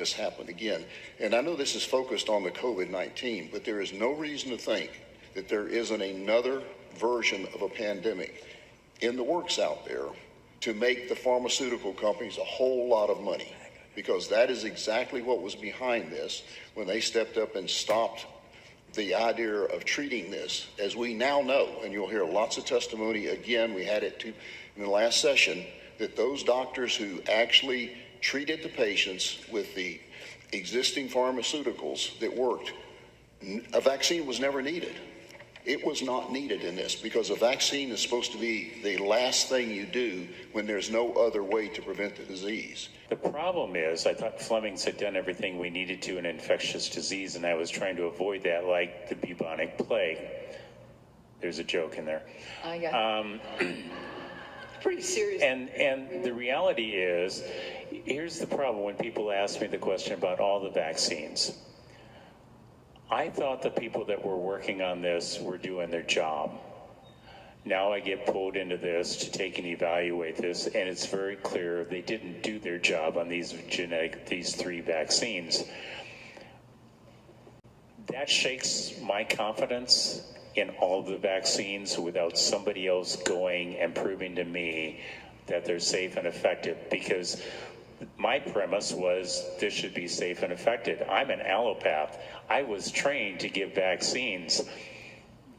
this happen again. And I know this is focused on the COVID-19, but there is no reason to think that there isn't another version of a pandemic in the works out there to make the pharmaceutical companies a whole lot of money, because that is exactly what was behind this when they stepped up and stopped the idea of treating this. As we now know, and you'll hear lots of testimony again, we had it too in the last session, that those doctors who actually treated the patients with the existing pharmaceuticals that worked, a vaccine was never needed. It was not needed in this, because a vaccine is supposed to be the last thing you do when there's no other way to prevent the disease. The problem is, I thought Fleming's had done everything we needed to in infectious disease, and I was trying to avoid that, like the bubonic plague. There's a joke in there. I got pretty serious. And the reality is, here's the problem when people ask me the question about all the vaccines. I thought the people that were working on this were doing their job. Now I get pulled into this to take and evaluate this, and it's very clear they didn't do their job on these three vaccines. That shakes my confidence in all of the vaccines without somebody else going and proving to me that they're safe and effective, because my premise was this should be safe and effective. I'm an allopath. I was trained to give vaccines.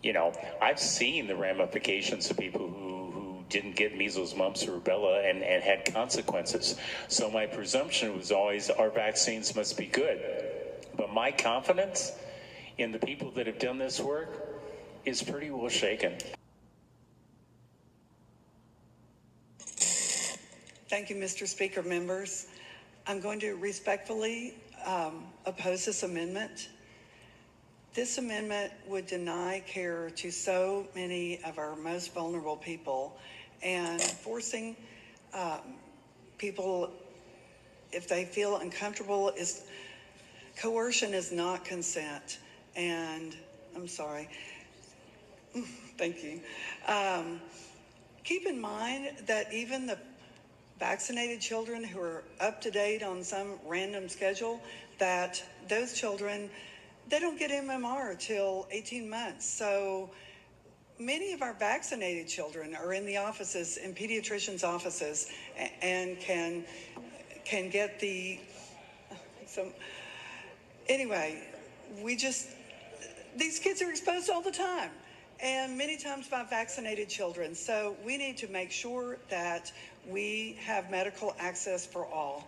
You know, I've seen the ramifications of people who didn't get measles, mumps, or rubella and had consequences. So my presumption was always our vaccines must be good. But my confidence in the people that have done this work is pretty well shaken. Thank you, Mr. Speaker. Members, I'm going to respectfully oppose this amendment. This amendment would deny care to so many of our most vulnerable people, and forcing people, if they feel uncomfortable, coercion is not consent. And I'm sorry. Thank you. Keep in mind that even the vaccinated children who are up to date on some random schedule, that those children, they don't get MMR till 18 months. So many of our vaccinated children are in the offices, in pediatricians' offices, and can get the, so anyway, these kids are exposed all the time, and many times by vaccinated children. So we need to make sure that we have medical access for all.